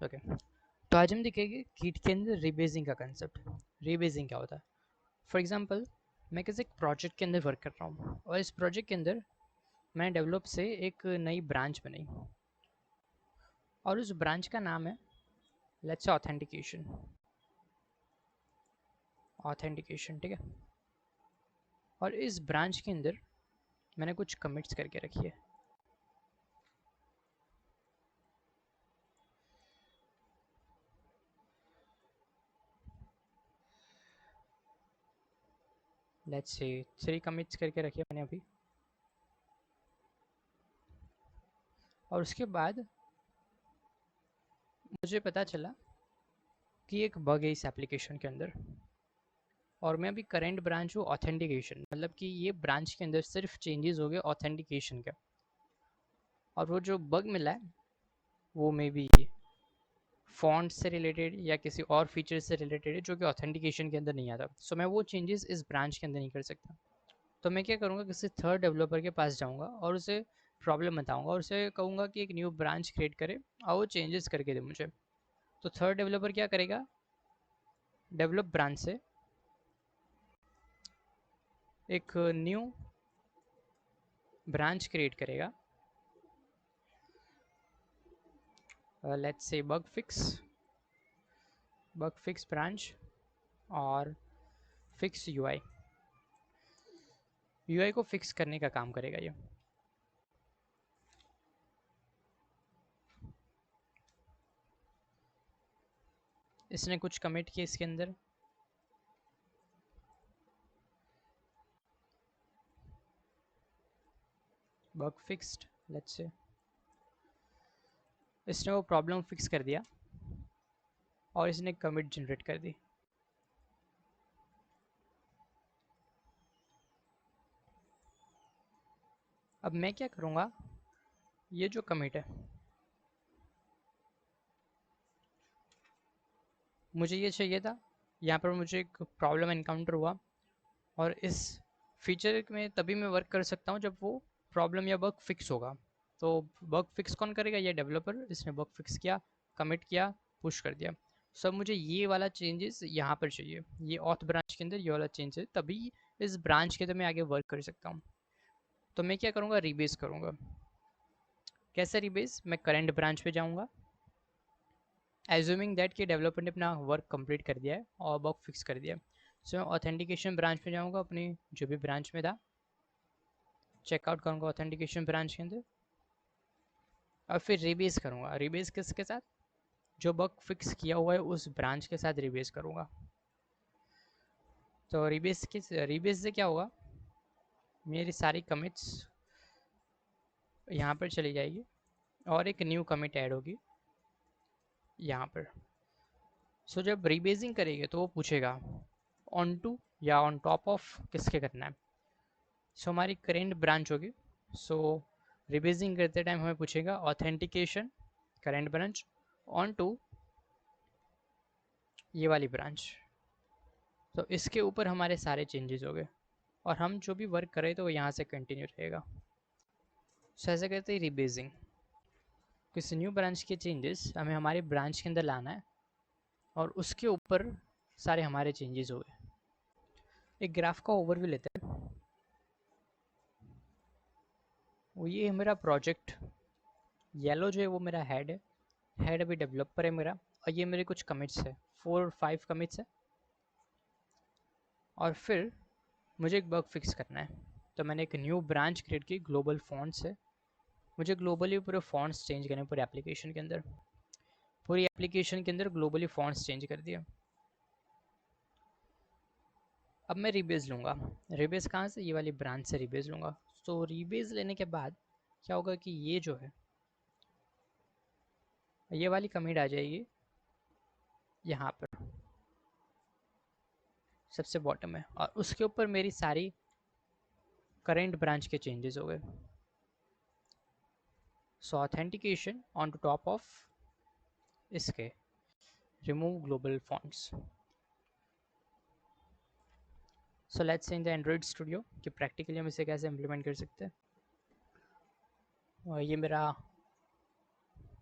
Okay, तो आज हम देखेंगे कीट के अंदर रीबेसिंग का कंसेप्ट। रीबेसिंग क्या होता है? फॉर एग्जांपल, मैं किसी एक प्रोजेक्ट के अंदर वर्क कर रहा हूँ और इस प्रोजेक्ट के अंदर मैं डेवलप से एक नई ब्रांच बनाई और उस ब्रांच का नाम है लेट्स से ऑथेंटिकेशन। ऑथेंटिकेशन, ठीक है। और इस ब्रांच के अंदर मैंने कुछ कमिट्स करके रखी है। लेट्स से 3 कमिट्स करके रखे मैंने अभी। और उसके बाद मुझे पता चला कि एक बग है इस एप्लीकेशन के अंदर, और मैं अभी करंट ब्रांच हूँ ऑथेंटिकेशन, मतलब कि ये ब्रांच के अंदर सिर्फ चेंजेस हो गए ऑथेंटिकेशन का। और वो जो बग मिला है वो मे बी फॉन्ट से रिलेटेड या किसी और फीचर से रिलेटेड है जो कि ऑथेंटिकेशन के अंदर नहीं आता। सो मैं वो चेंजेस इस ब्रांच के अंदर नहीं कर सकता। तो मैं क्या करूँगा, किसी थर्ड डेवलपर के पास जाऊँगा और उसे प्रॉब्लम बताऊँगा और उसे कहूँगा कि एक न्यू ब्रांच क्रिएट करे और वो चेंजेस करके दे मुझे। तो थर्ड डेवलपर क्या करेगा, डेवलप ब्रांच से एक न्यू ब्रांच क्रिएट करेगा, let's say bug fix branch, और फिक्स यूआई को फिक्स करने का काम करेगा ये। इसने कुछ कमिट किए इसके अंदर, बग फिक्स्ड, लेट्स से इसने वो प्रॉब्लम फिक्स कर दिया और इसने कमिट जनरेट कर दी। अब मैं क्या करूँगा, ये जो कमिट है मुझे ये चाहिए था, यहाँ पर मुझे एक प्रॉब्लम एनकाउंटर हुआ और इस फीचर में तभी मैं वर्क कर सकता हूँ जब वो प्रॉब्लम या बग फिक्स होगा। तो बग फिक्स कौन करेगा, ये डेवलपर। इसने बग फिक्स किया, कमिट किया, पुश कर दिया। सब मुझे ये वाला चेंजेस यहाँ पर चाहिए, ये ऑथ ब्रांच के अंदर ये वाला चेंज है, तभी इस ब्रांच के अंदर मैं आगे वर्क कर सकता हूँ। तो मैं क्या करूँगा, रीबेस करूँगा। कैसे रीबेस, मैं करंट ब्रांच पे जाऊँगा, एज्यूमिंग दैट कि डेवलपर ने अपना वर्क कंप्लीट कर दिया है और बग फिक्स कर दिया है। सो मैं ऑथेंटिकेशन ब्रांच पे जाऊँगा, अपनी जो भी ब्रांच में था चेकआउट करूँगा ऑथेंटिकेशन ब्रांच के अंदर, और फिर रिबेस करूँगा। रिबेस किसके साथ, जो बग फिक्स किया हुआ है उस ब्रांच के साथ रिबेस करूँगा। तो रिबेस से क्या होगा, मेरी सारी कमिट्स यहाँ पर चली जाएगी और एक न्यू कमिट ऐड होगी यहाँ पर। सो जब रिबेसिंग करेंगे तो वो पूछेगा ऑन टू या ऑन टॉप ऑफ किसके करना है। सो हमारी करेंट ब्रांच होगी। सो रिबेसिंग करते टाइम हमें पूछेगा authentication current branch on to ये वाली ब्रांच। तो इसके ऊपर हमारे सारे चेंजेस हो गए और हम जो भी वर्क करें तो वो यहाँ से कंटिन्यू रहेगा। सो ऐसे कहते हैं रिबेसिंग। किसी न्यू ब्रांच के चेंजेस हमें हमारे ब्रांच के अंदर लाना है और उसके ऊपर सारे हमारे चेंजेस हो गए। एक ग्राफ का ओवरव्यू लेते हैं। वो ये है मेरा प्रोजेक्ट, येलो जो है वो मेरा हेड है, हेड अभी डेवलपर है मेरा, और ये मेरे कुछ कमिट्स है, 4 और 5 कमिट्स है। और फिर मुझे एक बग फिक्स करना है, तो मैंने एक न्यू ब्रांच क्रिएट की ग्लोबल फॉन्ट्स से। मुझे ग्लोबली पूरे फॉन्ट्स चेंज करने पूरे एप्लीकेशन के अंदर, पूरी एप्लीकेशन के अंदर ग्लोबली फॉन्ट्स चेंज कर दिया। अब मैं रीबेस लूँगा। रीबेस कहाँ से, ये वाली ब्रांच से रीबेस लूँगा। तो रीबेस लेने के बाद क्या होगा कि ये जो है ये वाली कमिट आ जाएगी यहाँ पर सबसे बॉटम में, और उसके ऊपर मेरी सारी करेंट ब्रांच के चेंजेस हो गए। So authentication on to top of इसके remove global fonts. So let's see in the Android Studio कि प्रैक्टिकली हम इसे कैसे इम्प्लीमेंट कर सकते हैं। और ये मेरा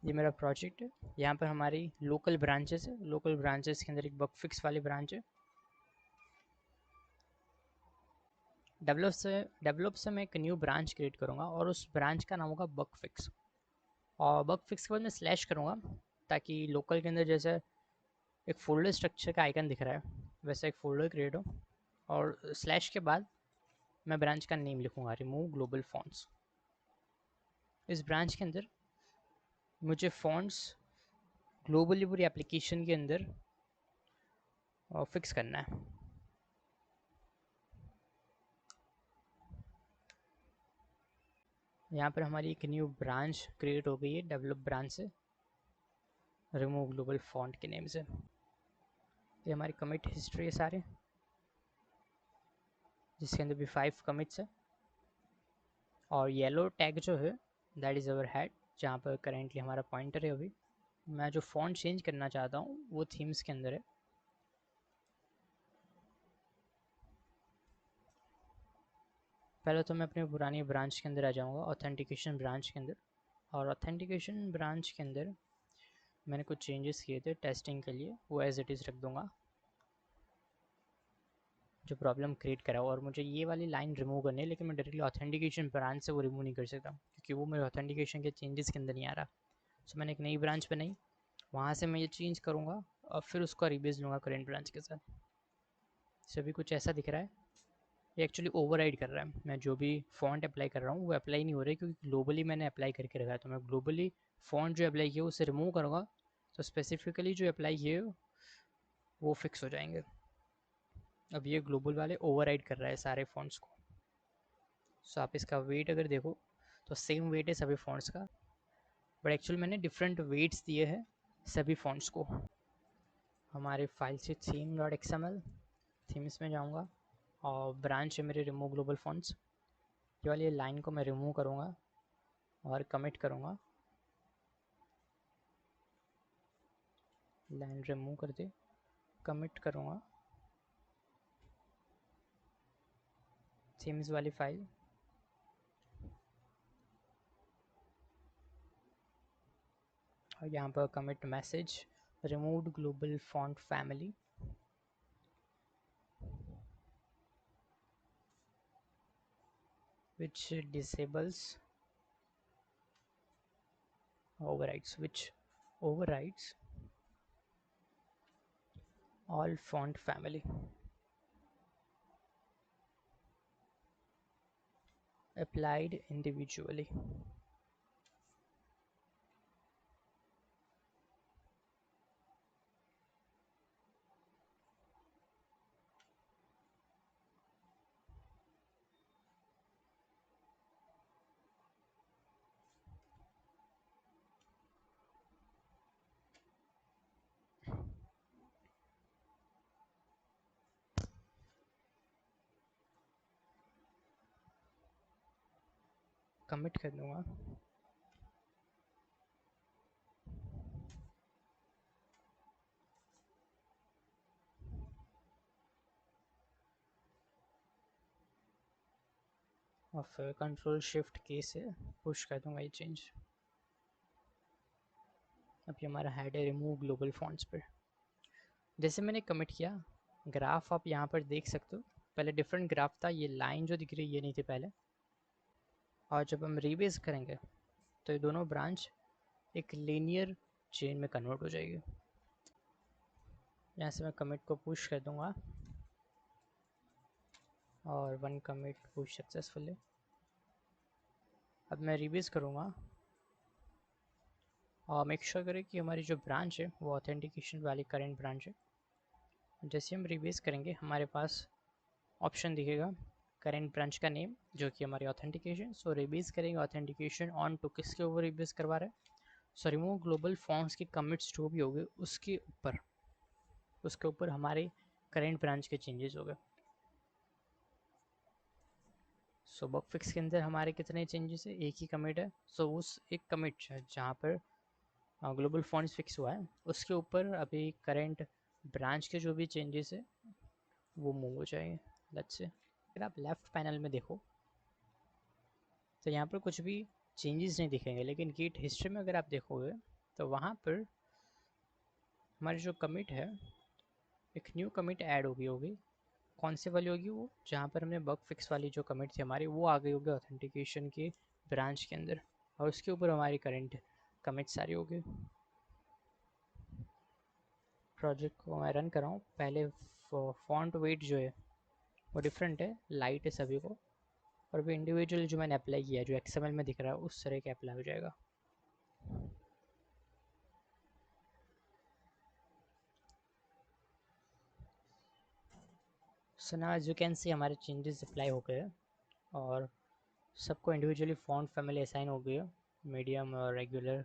ये मेरा प्रोजेक्ट है। यहाँ पर हमारी लोकल ब्रांचेस है, लोकल ब्रांचेस के अंदर एक बग फिक्स वाली ब्रांच है। डेवलप से मैं एक न्यू ब्रांच क्रिएट करूँगा और उस ब्रांच का नाम होगा बग फिक्स। और बग फिक्स के बाद मैं स्लैश करूँगा ताकि लोकल के अंदर जैसे एक फोल्डर स्ट्रक्चर का आइकन दिख रहा है वैसा एक फोल्डर क्रिएट हो। और स्लैश के बाद मैं ब्रांच का नेम लिखूँगा रिमूव ग्लोबल फॉन्ट्स। इस ब्रांच के अंदर मुझे फॉन्ट्स ग्लोबली पूरी एप्लीकेशन के अंदर फिक्स करना है। यहाँ पर हमारी एक न्यू ब्रांच क्रिएट हो गई है डेवलप ब्रांच से, रिमूव ग्लोबल फॉन्ट के नेम से। ये हमारी कमिट हिस्ट्री है सारे, जिसके अंदर भी 5 कमिट्स है। और येलो टैग जो है दैट इज़ अवर हेड, जहाँ पर करेंटली हमारा पॉइंटर है। अभी मैं जो फॉन्ट चेंज करना चाहता हूँ वो थीम्स के अंदर है। पहले तो मैं अपनी पुरानी ब्रांच के अंदर आ जाऊँगा, ऑथेंटिकेशन ब्रांच के अंदर। और ऑथेंटिकेशन ब्रांच के अंदर मैंने कुछ चेंजेस किए थे टेस्टिंग के लिए, वो एज इट इज़ रख दूँगा जो प्रॉब्लम क्रिएट करा। और मुझे ये वाली लाइन रिमूव करनी है, लेकिन मैं डायरेक्टली ऑथेंटिकेशन ब्रांच से वो रिमूव नहीं कर सकता क्योंकि वो मेरे ऑथेंटिकेशन के चेंजेस के अंदर नहीं आ रहा। सो मैंने एक नई ब्रांच बनाई, वहाँ से मैं ये चेंज करूँगा और फिर उसको रिबेस लूँगा करेंट ब्रांच के साथ। सभी कुछ ऐसा दिख रहा है। ये एक्चुअली ओवरराइड कर रहा है। मैं जो भी फॉन्ट अप्लाई कर रहा हूँ वो अप्लाई नहीं हो रहा है क्योंकि ग्लोबली मैंने अप्लाई करके रखा है। तो मैं ग्लोबली फॉन्ट जो अप्लाई किया उसे रिमूव करूँगा तो स्पेसिफिकली जो अप्लाई किए वो फिक्स हो जाएंगे। अब ये ग्लोबल वाले ओवरराइड कर रहा है सारे फॉन्ट्स को। सो आप इसका वेट अगर देखो तो सेम वेट है सभी फॉन्ट्स का, बट एक्चुअली मैंने डिफरेंट वेट्स दिए हैं सभी फॉन्ट्स को। हमारे फाइल से theme.xml, थीम्स में जाऊँगा और ब्रांच है मेरे रिमूव ग्लोबल फॉन्ट्स। ये वाली लाइन को मैं रिमूव करूँगा और कमिट करूँगा। लाइन रिमूव कर दे, कमिट करूँगा थीम्स वाली फाइल। और यहाँ पर commit message removed global font family. which disables which overrides all font family applied individually. Commit कर दूंगा। और फिर कंट्रोल शिफ्ट के से पुश कर दूंगा ये चेंज। अब ये हमारा हेड है रिमूव ग्लोबल फॉन्ट्स पर। जैसे मैंने कमिट किया, ग्राफ आप यहाँ पर देख सकते हो। पहले डिफरेंट ग्राफ था, ये लाइन जो दिख रही है ये नहीं थी पहले। और जब हम रीबेस करेंगे तो ये दोनों ब्रांच एक लीनियर चेन में कन्वर्ट हो जाएगी। यहाँ से मैं कमिट को पुश कर दूंगा और 1 कमिट पुश सक्सेसफुली। अब मैं रिवीज करूँगा और मेक श्योर करें कि हमारी जो ब्रांच है वो ऑथेंटिकेशन वाली करेंट ब्रांच है। जैसे हम रिवीज करेंगे हमारे पास ऑप्शन दिखेगा करेंट ब्रांच का नेम जो कि हमारी ऑथेंटिकेशन। सो रिवीज करेंगे ऑथेंटिकेशन ऑन टू किसके ऊपर रिवीज करवा रहे हैं। सो रिमूव ग्लोबल फॉन्ट्स की कमिट्स जो भी हो गए उसके ऊपर हमारे करेंट ब्रांच के चेंजेस हो गए। सो बग फिक्स के अंदर हमारे कितने चेंजेस है, एक ही कमिट है। सो उस एक कमिट जहाँ पर ग्लोबल फॉन्ट्स फिक्स हुआ है उसके ऊपर अभी करेंट ब्रांच के जो भी चेंजेस है वो मूव हो जाएंगे। लेट्स से अगर आप लेफ्ट पैनल में देखो तो यहाँ पर कुछ भी चेंजेस नहीं दिखेंगे, लेकिन गिट हिस्ट्री में अगर आप देखोगे तो वहाँ पर हमारी जो कमिट है, एक न्यू कमिट ऐड होगी। कौन सी वाली होगी वो, जहाँ पर हमने बग फिक्स वाली जो कमिट थी हमारी वो आ गई होगी ऑथेंटिकेशन के ब्रांच के अंदर, और उसके ऊपर हमारी करंट कमिट सारी होगी। प्रोजेक्ट को मैं रन कर रहा हूँ। पहले फॉन्ट वेट जो है वो डिफरेंट है, लाइट है सभी को, और भी इंडिविजुअल जो मैंने अप्लाई किया है जो XML में दिख रहा है उस तरह के अप्लाई हो जाएगा। So now as you can see हमारे चेंजेस अप्लाई हो गए और सबको इंडिविजुअली फॉन्ट फैमिली असाइन हो गई है, मीडियम और रेगुलर